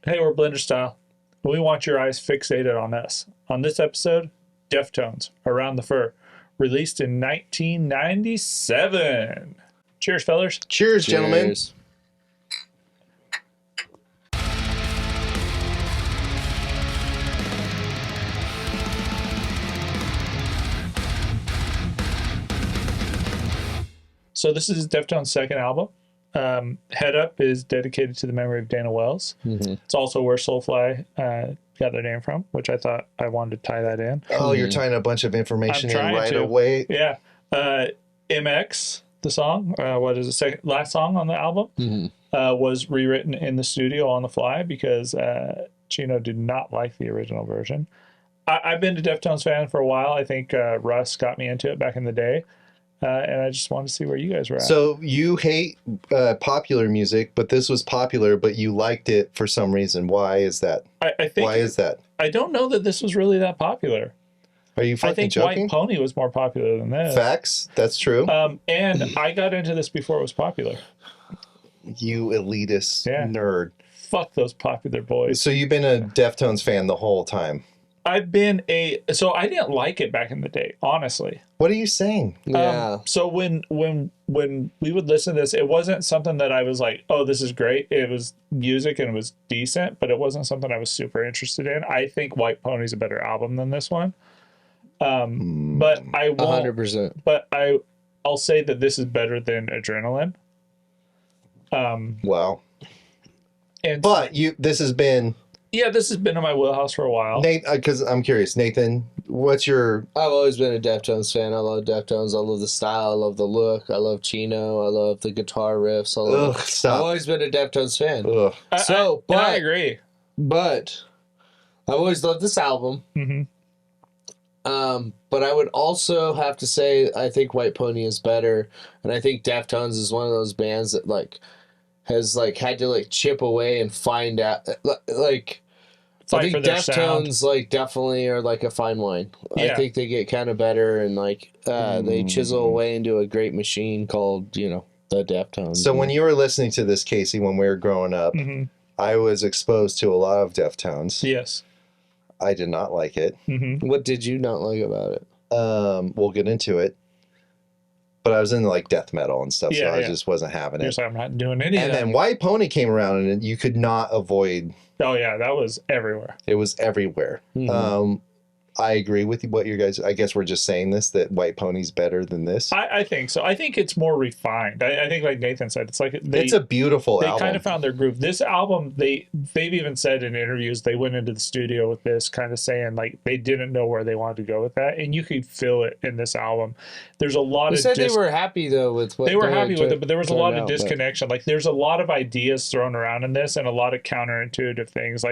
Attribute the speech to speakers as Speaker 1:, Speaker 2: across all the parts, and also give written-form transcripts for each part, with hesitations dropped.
Speaker 1: Hey, we're Blenderstyle. We want your eyes fixated on us. On this episode, Deftones, Around the Fur, released in 1997. Cheers, fellers.
Speaker 2: Cheers, gentlemen.
Speaker 3: Cheers.
Speaker 1: So this is Deftones' second album. Headup is dedicated to the memory of Dana Wells.
Speaker 3: Mm-hmm.
Speaker 1: It's also where Soulfly got their name from, which I thought I wanted to tie that in.
Speaker 2: Oh, you're tying a bunch of information in right
Speaker 1: to.
Speaker 2: away.
Speaker 1: Yeah. MX, the song, what is the last song on the album, was rewritten in the studio on the fly because Chino did not like the original version. I've been a Deftones fan for a while. I think Russ got me into it back in the day. And I just wanted to see where you guys were at.
Speaker 2: So you hate popular music, but this was popular, but you liked it for some reason. Why is that?
Speaker 1: I think
Speaker 2: Why is that?
Speaker 1: I don't know that this was really that popular.
Speaker 2: Are you
Speaker 1: I
Speaker 2: fucking
Speaker 1: think
Speaker 2: joking?
Speaker 1: White Pony was more popular than this.
Speaker 2: Facts. That's true.
Speaker 1: And I got into this before it was popular.
Speaker 2: You elitist nerd.
Speaker 1: Fuck those popular boys.
Speaker 2: So you've been a Deftones fan the whole time.
Speaker 1: I've been so I didn't like it back in the day, honestly.
Speaker 2: What are you saying?
Speaker 3: Yeah.
Speaker 1: So when we would listen to this, it wasn't something that I was like, oh, this is great. It was music and it was decent, but it wasn't something I was super interested in. I think White Pony's a better album than this one. But I won't.
Speaker 3: 100%.
Speaker 1: But I'll say that this is better than Adrenaline.
Speaker 2: Wow.
Speaker 1: And
Speaker 2: But this has been
Speaker 1: yeah, this has been in my wheelhouse for a while.
Speaker 2: Nate, because I'm curious, Nathan, what's your
Speaker 3: I've always been a Deftones fan. I love Deftones. I love the style. I love the look. I love Chino. I love the guitar riffs.
Speaker 2: Ugh, stop.
Speaker 3: I've always been a Deftones fan.
Speaker 2: Ugh.
Speaker 1: I agree.
Speaker 3: But I've always loved this album. But I would also have to say I think White Pony is better, and I think Deftones is one of those bands that has had to chip away and find out I think Deftones definitely are a fine wine.
Speaker 1: Yeah.
Speaker 3: I think they get kind of better and they chisel away into a great machine called the Deftones.
Speaker 2: So when you were listening to this, Casey, when we were growing up, I was exposed to a lot of Deftones.
Speaker 1: Yes.
Speaker 2: I did not like it.
Speaker 3: What did you not like about it?
Speaker 2: We'll get into it. But I was into death metal and stuff, so I just wasn't having it.
Speaker 1: I'm not doing any of
Speaker 2: And
Speaker 1: that.
Speaker 2: then White Pony came around, and you could not avoid.
Speaker 1: Oh yeah, that was everywhere.
Speaker 2: It was everywhere. I agree with what you guys. I guess we're just saying that White Pony's better than this.
Speaker 1: I think so. I think it's more refined. I think, like Nathan said, it's
Speaker 2: it's a beautiful album.
Speaker 1: They kind of found their groove. This album, they've even said in interviews they went into the studio with this, kind of saying they didn't know where they wanted to go with that, and you could feel it in this album. There's a lot of.
Speaker 3: They said they were happy though with what
Speaker 1: they were happy with it, but there was a lot of
Speaker 3: out,
Speaker 1: disconnection. There's a lot of ideas thrown around in this, and a lot of counterintuitive things.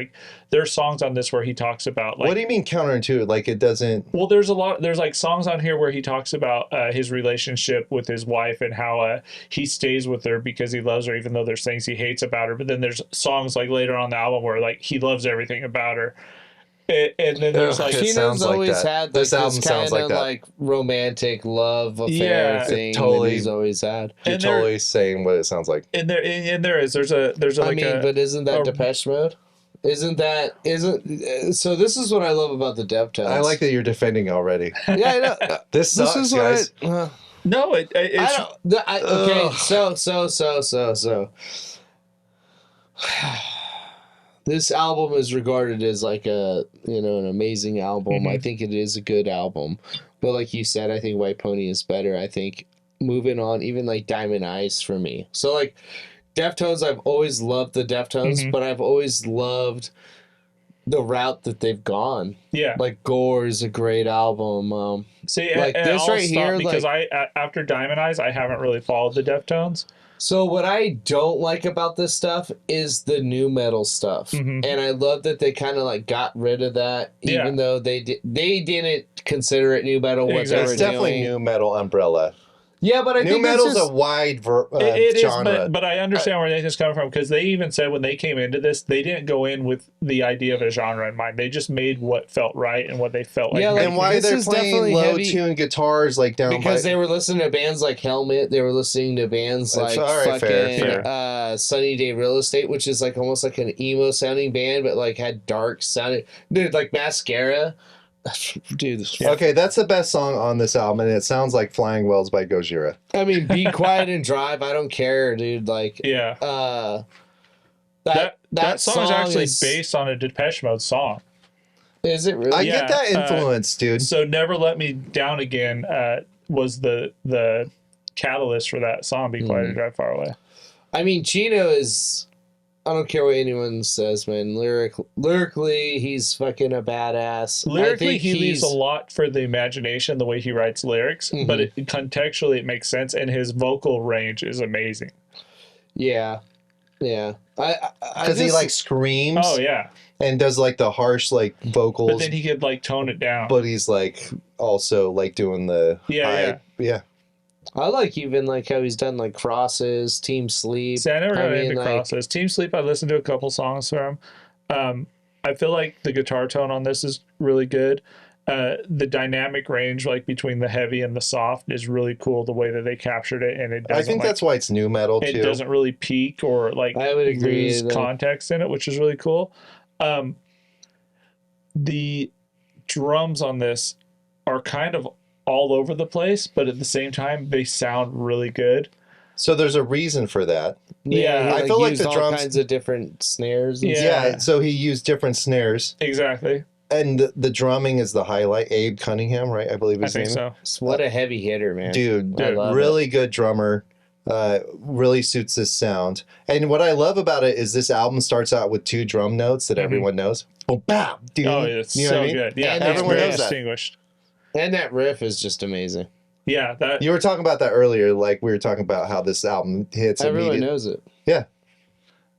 Speaker 1: There's songs on this where he talks about
Speaker 2: what do you mean counterintuitive? It doesn't.
Speaker 1: Well, there's songs on here where he talks about his relationship with his wife and how he stays with her because he loves her, even though there's things he hates about her. But then there's songs later on the album where he loves everything about her. And then there's
Speaker 3: Chino's always had
Speaker 2: this album
Speaker 3: kind
Speaker 2: sounds like
Speaker 3: of
Speaker 2: that.
Speaker 3: Romantic love affair thing
Speaker 2: totally,
Speaker 3: that he's always had.
Speaker 2: You're totally saying what it sounds like.
Speaker 1: And there's a
Speaker 3: but isn't that Depeche Mode? So this is what I love about the Deftones.
Speaker 2: I like that you're defending already.
Speaker 3: Yeah, I know.
Speaker 2: This sucks, guys.
Speaker 1: No, it's...
Speaker 3: Okay, so. This album is regarded as an amazing album. I think it is a good album. But like you said, I think White Pony is better. I think moving on, even Diamond Eyes for me. So Deftones, I've always loved the Deftones, but I've always loved the route that they've gone.
Speaker 1: Yeah.
Speaker 3: Gore is a great album.
Speaker 1: See,
Speaker 3: this right here,
Speaker 1: because after Diamond Eyes, I haven't really followed the Deftones.
Speaker 3: So what I don't like about this stuff is the new metal stuff, and I love that they kind of got rid of that, even though they didn't consider it new metal. What
Speaker 2: It's definitely new metal umbrella.
Speaker 3: Yeah, but I
Speaker 2: New
Speaker 3: think
Speaker 2: metal's
Speaker 3: just,
Speaker 2: a wide
Speaker 1: It is,
Speaker 2: genre.
Speaker 1: but I understand where Nathan's coming from because they even said when they came into this, they didn't go in with the idea of a genre in mind. They just made what felt right and what they felt like.
Speaker 3: Yeah, like,
Speaker 2: and why
Speaker 3: this
Speaker 2: they're
Speaker 3: is
Speaker 2: playing
Speaker 3: definitely
Speaker 2: low
Speaker 3: heavy
Speaker 2: tune guitars like down
Speaker 3: because
Speaker 2: by,
Speaker 3: they were listening to bands like Helmet. They were listening to bands
Speaker 2: That's
Speaker 3: like
Speaker 2: all right,
Speaker 3: fucking
Speaker 2: fair.
Speaker 3: Sunny Day Real Estate, which is like almost like an emo sounding band, but like had dark sounding. Dude, like Mascara. Dude,
Speaker 2: Okay, that's the best song on this album, and it sounds like Flying Wells by Gojira.
Speaker 3: I mean, Be Quiet and Drive. I don't care, dude. Like,
Speaker 1: yeah,
Speaker 3: that
Speaker 1: song is actually based on a Depeche Mode song.
Speaker 3: Is it really?
Speaker 2: I get that influence, dude.
Speaker 1: So Never Let Me Down Again was the catalyst for that song, Be Quiet and Drive Far Away.
Speaker 3: I mean, Chino is... I don't care what anyone says, man. Lyrically, he's fucking a badass.
Speaker 1: Lyrically, he leaves a lot for the imagination, the way he writes lyrics, but contextually it makes sense, and his vocal range is amazing.
Speaker 3: Yeah.
Speaker 2: Because he like screams.
Speaker 1: Oh, yeah.
Speaker 2: And does like the harsh like vocals.
Speaker 1: But then he could like tone it down.
Speaker 2: But he's like also like doing the
Speaker 1: yeah.
Speaker 3: I like even like how he's done like Crosses, Team Sleep.
Speaker 1: See, I never got into Crosses. Team Sleep, I listened to a couple songs from. I feel like the guitar tone on this is really good. The dynamic range, like between the heavy and the soft, is really cool. The way that they captured it, and it doesn't.
Speaker 2: I think that's why it's new metal too.
Speaker 1: It doesn't really peak or like
Speaker 3: I would agree
Speaker 1: lose context in it, which is really cool. The drums on this are kind of all over the place, but at the same time, they sound really good.
Speaker 2: So there's a reason for that.
Speaker 3: Yeah,
Speaker 2: I feel like the
Speaker 3: all
Speaker 2: drums,
Speaker 3: kinds of different snares. And
Speaker 2: yeah, so he used different snares.
Speaker 1: Exactly.
Speaker 2: And the drumming is the highlight. Abe Cunningham, right? I believe his name.
Speaker 1: So.
Speaker 3: What a heavy hitter, man.
Speaker 2: Dude really good drummer. Really suits this sound. And what I love about it is this album starts out with 2 drum notes that everyone knows. Oh, bam! Dude.
Speaker 1: Oh, it's
Speaker 2: you know
Speaker 1: so
Speaker 2: what I mean?
Speaker 1: good. Yeah,
Speaker 3: and
Speaker 2: everyone knows that.
Speaker 1: Distinguished.
Speaker 3: And that riff is just amazing.
Speaker 1: Yeah, that
Speaker 2: you were talking about that earlier. Like we were talking about how this album hits.
Speaker 3: Everyone knows it.
Speaker 2: Yeah,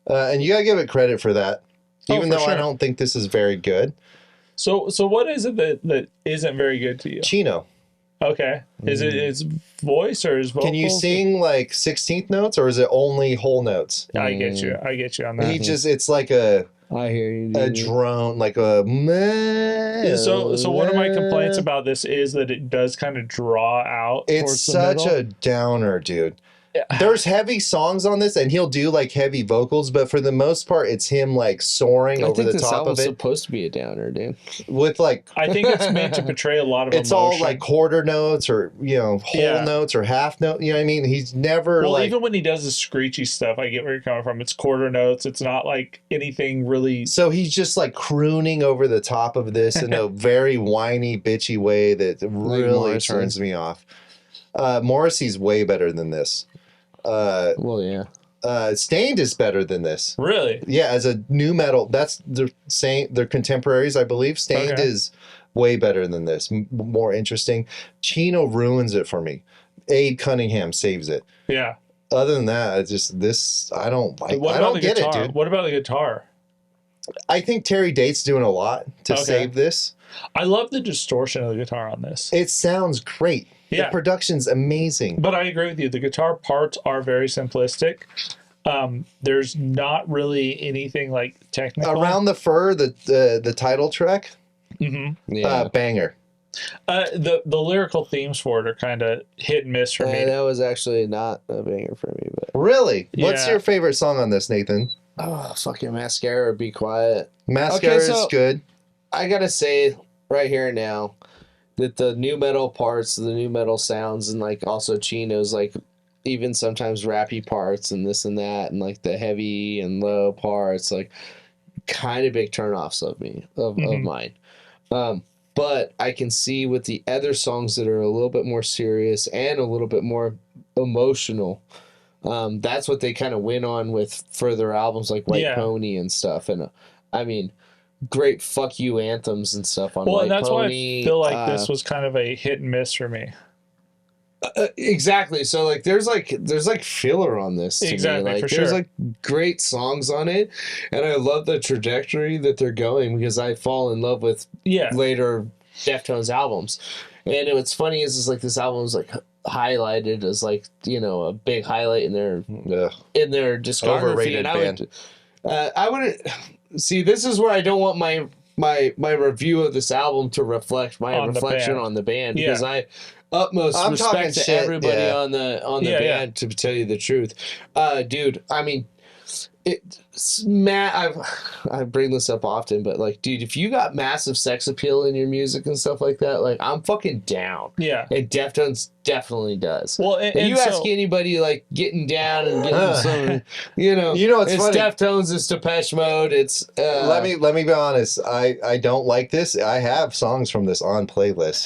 Speaker 2: and you gotta give it credit for that. Even though I don't think this is very good.
Speaker 1: So what is it that isn't very good to you?
Speaker 2: Chino.
Speaker 1: Okay, is it his voice or his vocals?
Speaker 2: Can you sing like 16th notes, or is it only whole notes?
Speaker 1: I get you on that.
Speaker 2: It's like a.
Speaker 3: I hear you.
Speaker 2: A drone, like a.
Speaker 1: So one of my complaints about this is that it does kind of draw out.
Speaker 2: It's such a downer, dude. There's heavy songs on this, and he'll do like heavy vocals, but for the most part, it's him like soaring over the top of it.
Speaker 3: It's supposed to be a downer, dude.
Speaker 2: With like,
Speaker 1: I think it's meant to portray a lot of.
Speaker 2: It's
Speaker 1: emotion.
Speaker 2: all like quarter notes or whole notes or half note. You know what I mean? He's never
Speaker 1: even when he does the screechy stuff, I get where you're coming from. It's quarter notes. It's not like anything really.
Speaker 2: So he's just like crooning over the top of this in a very whiny, bitchy way that really turns me off. Morrissey's way better than this. Stained is better than this.
Speaker 1: Really?
Speaker 2: Yeah, as a new metal, that's they're contemporaries, I believe. Stained is way better than this, more interesting. Chino ruins it for me. Abe Cunningham saves it.
Speaker 1: Yeah.
Speaker 2: Other than that, it's just this. I don't like.
Speaker 1: What
Speaker 2: I don't get it, dude.
Speaker 1: What about the guitar?
Speaker 2: I think Terry Date's doing a lot to save this.
Speaker 1: I love the distortion of the guitar on this.
Speaker 2: It sounds great.
Speaker 1: Yeah.
Speaker 2: The production's amazing.
Speaker 1: But I agree with you. The guitar parts are very simplistic. There's not really anything like technical.
Speaker 2: Around the Fur, the title track, banger.
Speaker 1: The lyrical themes for it are kind of hit and miss for me.
Speaker 3: That was actually not a banger for me. But
Speaker 2: really, what's your favorite song on this, Nathan?
Speaker 3: Oh, fucking Mascara, Be Quiet.
Speaker 2: Mascara is good.
Speaker 3: I gotta say right here and now that the new metal parts, the new metal sounds, and like also Chino's like even sometimes rappy parts and this and that, and like the heavy and low parts, like kind of big turnoffs of mine. But I can see with the other songs that are a little bit more serious and a little bit more emotional. That's what they kind of went on with further albums like White Pony and stuff. And I mean, great fuck you anthems and stuff on White Pony.
Speaker 1: And that's why I feel like this was kind of a hit and miss for me.
Speaker 3: Exactly. So like there's filler on this to
Speaker 1: exactly,
Speaker 3: me. Like,
Speaker 1: for
Speaker 3: there's
Speaker 1: sure.
Speaker 3: like great songs on it, and I love the trajectory that they're going because I fall in love with later Deftones albums. And what's funny is like this album is like highlighted as like, you know, a big highlight in their discography.
Speaker 2: Overrated
Speaker 3: and I wouldn't see. This is where I don't want my review of this album to reflect my reflection on the band, because I utmost respect to everybody on the band, to tell you the truth. Dude, I mean, Matt, I bring this up often, but like, dude, if you got massive sex appeal in your music and stuff like that, like, I'm fucking down.
Speaker 1: Yeah.
Speaker 3: And Deftones definitely does.
Speaker 1: Well, and
Speaker 3: you ask anybody like getting down and getting some, you know,
Speaker 2: it's funny.
Speaker 3: Deftones, it's Depeche Mode, it's
Speaker 2: let me be honest. I don't like this. I have songs from this on playlist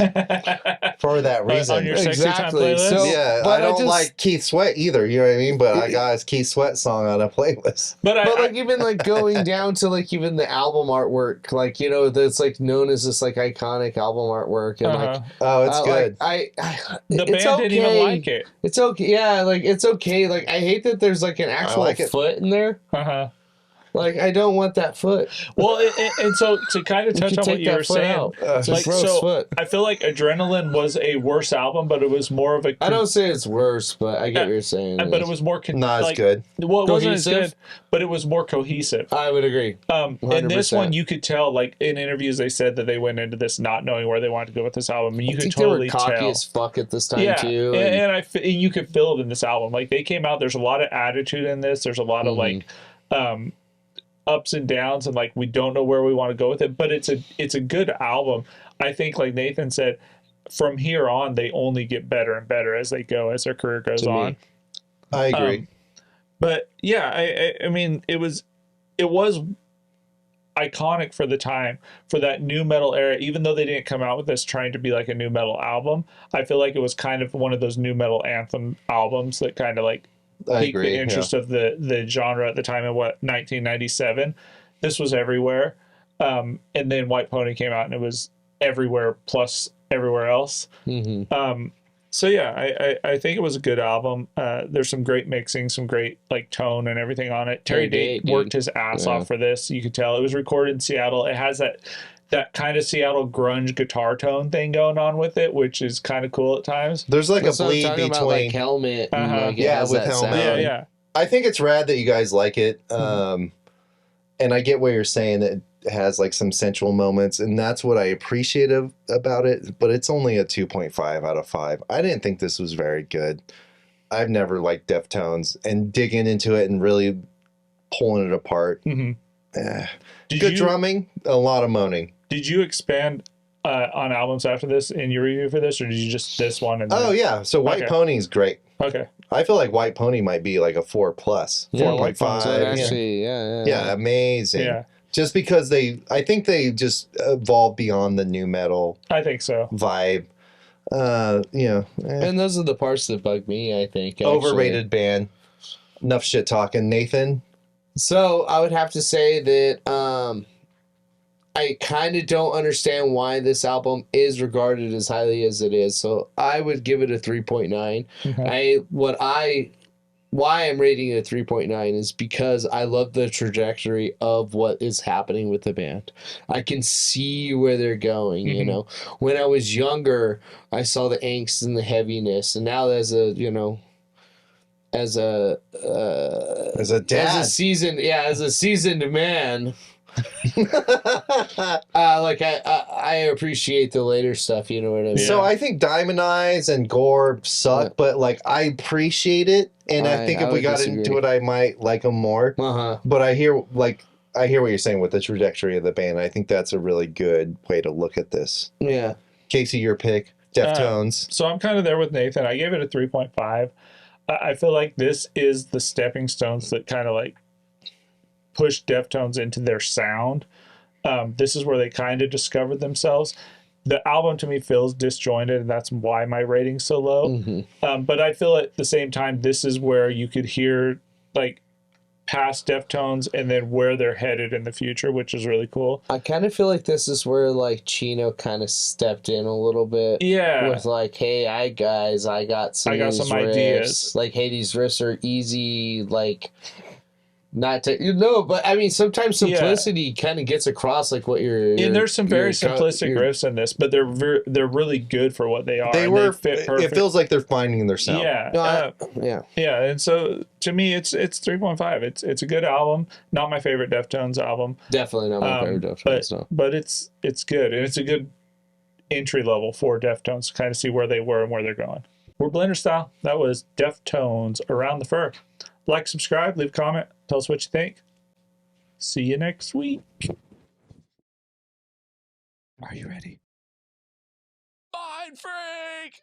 Speaker 2: for that reason.
Speaker 1: On your sexy time playlist?
Speaker 2: So, yeah, I don't like Keith Sweat either. You know what I mean? But I got his Keith Sweat song on a playlist.
Speaker 3: But like even like going down to like even the album artwork, like, you know, that's like known as this like iconic album artwork, and like,
Speaker 2: oh, it's good.
Speaker 3: Like,
Speaker 1: the band didn't even like it.
Speaker 3: It's okay. Yeah, like, it's okay. Like, I hate that there's like an actual foot in there. Like, I don't want that foot.
Speaker 1: Well, and so to kind of touch on what you were saying, like, foot. I feel like Adrenaline was a worse album, but it was more of a.
Speaker 3: I don't say it's worse, but I get what you're saying.
Speaker 1: But it was more
Speaker 2: not as good.
Speaker 1: Well, it wasn't as good, but it was more cohesive.
Speaker 3: I would agree.
Speaker 1: And this one, you could tell, like in interviews, they said that they went into this not knowing where they wanted to go with this album, and you could totally tell.
Speaker 3: They were cocky as fuck at this time too.
Speaker 1: And you could feel it in this album. Like, they came out. There's a lot of attitude in this. There's a lot of like. Ups and downs, and like, we don't know where we want to go with it, but it's a good album. I think, like Nathan said, from here on they only get better and better as they go, as their career goes on.
Speaker 2: I agree.
Speaker 1: But yeah, I mean, it was iconic for the time, for that new metal era. Even though they didn't come out with this trying to be like a new metal album, I feel like it was kind of one of those new metal anthem albums that kind of like piqued the interest of the genre at the time. In 1997, this was everywhere, and then White Pony came out and it was everywhere plus everywhere else. So yeah, I think it was a good album. There's some great mixing, some great like tone and everything on it. Terry Date worked his ass off for this. You could tell it was recorded in Seattle. It has that kind of Seattle grunge guitar tone thing going on with it, which is kind of cool at times.
Speaker 2: There's like a bleed between
Speaker 3: about, like, Helmet. And, like,
Speaker 2: with Helmet.
Speaker 1: Yeah.
Speaker 2: I think it's rad that you guys like it. And I get what you're saying, that it has like some sensual moments, and that's what I appreciate about it, but it's only a 2.5 out of 5. I didn't think this was very good. I've never liked Deftones, and digging into it and really pulling it apart. Good drumming, a lot of moaning.
Speaker 1: Did you expand on albums after this in your review for this, or did you just this one? And
Speaker 2: yeah. So White Pony is great.
Speaker 1: Okay.
Speaker 2: I feel like White Pony might be like a 4+, 4.5.
Speaker 3: Actually,
Speaker 2: yeah, amazing.
Speaker 1: Yeah.
Speaker 2: Just because I think they just evolved beyond the new metal.
Speaker 1: I think so.
Speaker 2: Vibe.
Speaker 3: And those are the parts that bug me, I think. Actually.
Speaker 2: Overrated band. Enough shit talking. Nathan?
Speaker 3: So I would have to say that I kind of don't understand why this album is regarded as highly as it is. So I would give it a 3.9. Why I'm rating it a 3.9 is because I love the trajectory of what is happening with the band. I can see where they're going, you know. When I was younger, I saw the angst and the heaviness, and now as a seasoned man, like I appreciate the later stuff, you know what I mean?
Speaker 2: So I think Diamond Eyes and Gore suck, but like I appreciate it, and I think if we got into it, I might like them more. But I hear what you're saying with the trajectory of the band. I think that's a really good way to look at this.
Speaker 3: Yeah.
Speaker 2: Casey, your pick, Deftones.
Speaker 1: So I'm kind of there with Nathan. I gave it a 3.5. I feel like this is the stepping stones that kind of like push Deftones into their sound. This is where they kind of discovered themselves. The album to me feels disjointed, and that's why my rating's so low. But I feel at the same time, this is where you could hear like past Deftones and then where they're headed in the future, which is really cool.
Speaker 3: I kind of feel like this is where like Chino kind of stepped in a little bit.
Speaker 1: Yeah.
Speaker 3: With like, hey, I got some
Speaker 1: riffs.
Speaker 3: ideas. Like, hey, these riffs are easy. Like, Not to, but I mean, sometimes simplicity kind of gets across like what you're.
Speaker 1: And there's some very simplistic riffs in this, but they're really good for what they are.
Speaker 2: They
Speaker 1: fit perfect.
Speaker 2: It feels like they're finding their sound.
Speaker 1: Yeah, yeah. And so to me, it's 3.5. It's a good album. Not my favorite Deftones album.
Speaker 3: Definitely not my favorite Deftones.
Speaker 1: But it's good, and it's a good entry level for Deftones to kind of see where they were and where they're going. We're Blenderstyle. That was Deftones, Around the Fur. Like, subscribe, leave a comment, tell us what you think. See you next week. Are you ready? Mind Freak!